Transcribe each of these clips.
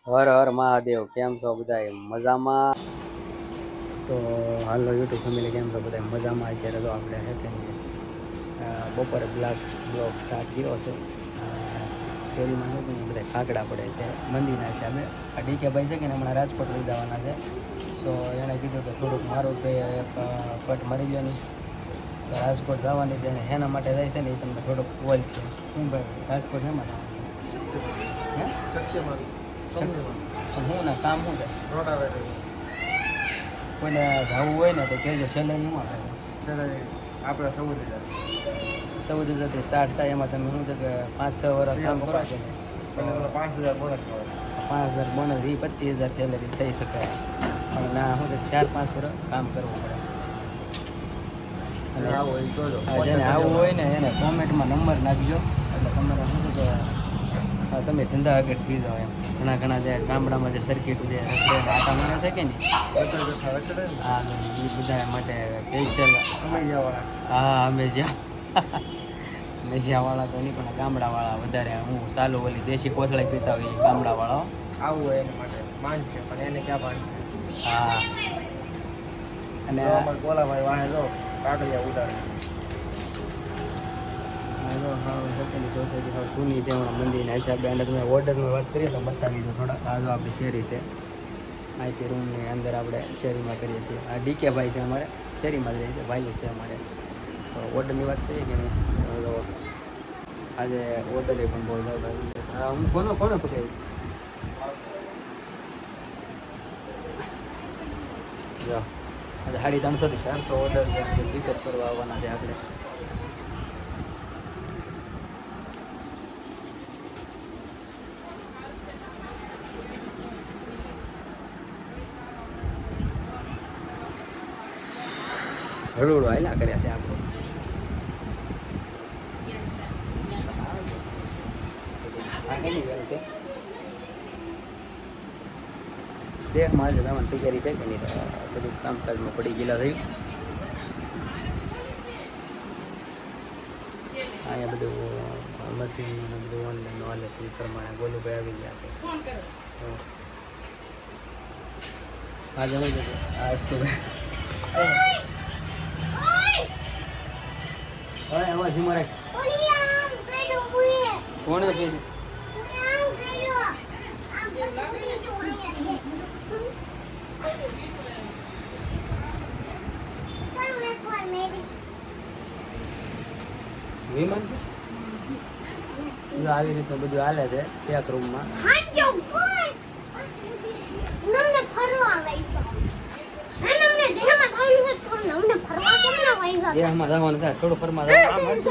હર હર મહાદેવ. કેમ છો બધા? મજામાં? તો હાલો યુટ્યુબ ફેમિલી, કેમ છો બધા? મજામાં? અત્યારે તો આપણે છે કે નહીં, બપોરે બ્લોગ સ્ટાર્ટ કર્યો છે. શેરીમાં છે કે નહીં, બધા કાકડા પડે છે મંદિરના હિસાબે. આ ડીકે ભાઈ છે કે ને હમણાં રાજકોટ લઈ જવાના છે, તો એણે કીધું કે થોડુંક મારું કે એક કટ મરી ગયો નહીં, તો રાજકોટ જવાની છે. એના માટે જાય છે ને એ તમને થોડુંક બોલ છે. શું ભાઈ, રાજકોટ એમાં હે સત્યમાં હું ને કામ શું છે? કોઈને જવું હોય ને તો કહેજો. સેલેરી શું આપે? સેલેરી આપણે 14,000 સ્ટાર્ટ થાય. એમાં તમે શું છે કે 5-6 વર્ષ કામ કરો છો ને 5,000 બોનસ મળે. 5,000 બોનસ, 25,000 સેલેરી થઈ શકાય. પણ ના શું છે 4-5 વર્ષ કામ કરવું પડે. અને જેને આવવું હોય ને એને કોમેન્ટમાં નંબર નાખજો, એટલે તમારે શું છે કે તમે ધંધા આગળ થઈ જાઓ એમ. ઘણા જે ગામડામાં જે સર્કિટ જે આટા મને થાય કે નહીં, હા એ બધા માટે સ્પેશિયલ હા અમે જ્યાં મેજિયાવાળા તો નહીં, પણ ગામડાવાળા વધારે. હું ચાલુ ઓલી દેશી કોથળી પીતા હોય એ ગામડાવાળા આવું હોય એના માટે માન છે, પણ એને ક્યાં માન છે. હા અને બોલાભાઈ વાહે જો કાકડિયા ઉડાડે જૂની છે હમણાં મંદિરના હિસાબે. અને તમે ઓર્ડરની વાત કરીએ તો બતાવી દો થોડા. આ જો આપણી શેરી છે, અહીંથી રૂમની અંદર આપણે શેરીમાં કરીએ છીએ. આ ડીકે ભાઈ છે અમારે, શેરીમાં જ રહે છે, ભાઈઓ છે અમારે. તો ઓર્ડરની વાત કરીએ કે નહીં, આજે ઓર્ડરે પણ બહુ જતા. હું કોને પકડ્યું જો આજે 350 થી 400 ઓર્ડર પિકઅપ કરવા આવવાના છે આપણે. હળુડો હાલ્યા કર્યા છે આપણો. આ કેની વેલ છે? દેહમાં આજે જવાની તૈયારી છે કે નહીં, બધું કામકાજમાં પડી ગયેલા થયું. અહીંયા બધું મશીન બધું ઓનલાઈન હાલે તે પ્રમાણે ગોલુભાઈ આવી ગયા છે. આજે હું આજ તો અવાજ મારે કોણે કીધું? વિમાન છે આવી રીતે બધું હાલે છે એક રૂમમાં. દેહમાં જવાનું થાય, થોડું ફરવા જવાનું.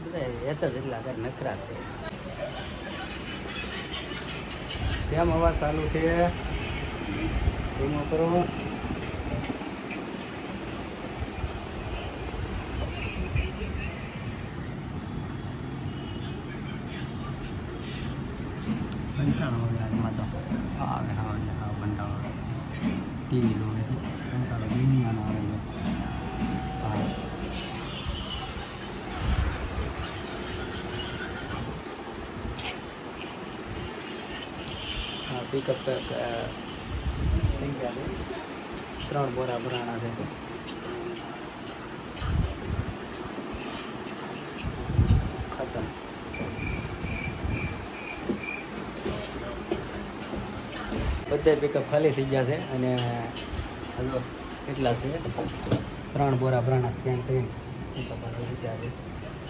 બધા એસા જેટલા કઈ નખરા છે. કેમ અવાજ ચાલુ છે? ધીમો કરો. કંટાળો હોય આજમાં તો. આવે કંટાળો. ટીવી જોવે છે, કંટાળો દુનિયાનો આવે છે. હા પિકઅપ થઈ ગયા છે. 3 બોરા ભરાણા છે. ખતમ. બધા પિકઅપ ખાલી થઈ ગયા છે. અને હલો કેટલા છે? 3 બોરા ભરાણા સ્કેન કરીને પિકઅપ આવી ગયા છે.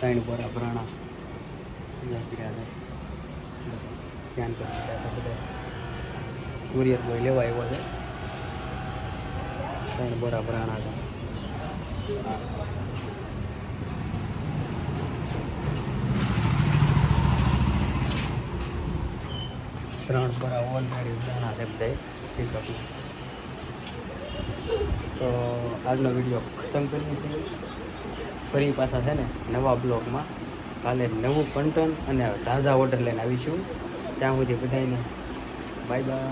3 બોરા ભરાણા કર્યા છે, સ્કેન કરી દીધા છે. બધા કુરિયર બોય લેવા આવ્યો છે. 3 બોરા ભરાણા છે. ત્રણ બોરા ઓલરેડી ભરાણા છે બધા પિકઅપ. તો આજનો વિડીયો ખતમ કરીએ છીએ. ફરી પાછા છે ને નવા બ્લોગમાં કાલે નવું કન્ટેન્ટ અને ઝાઝા ઓર્ડર લઈને આવીશું. ત્યાં સુધી બધાને બાય બાય.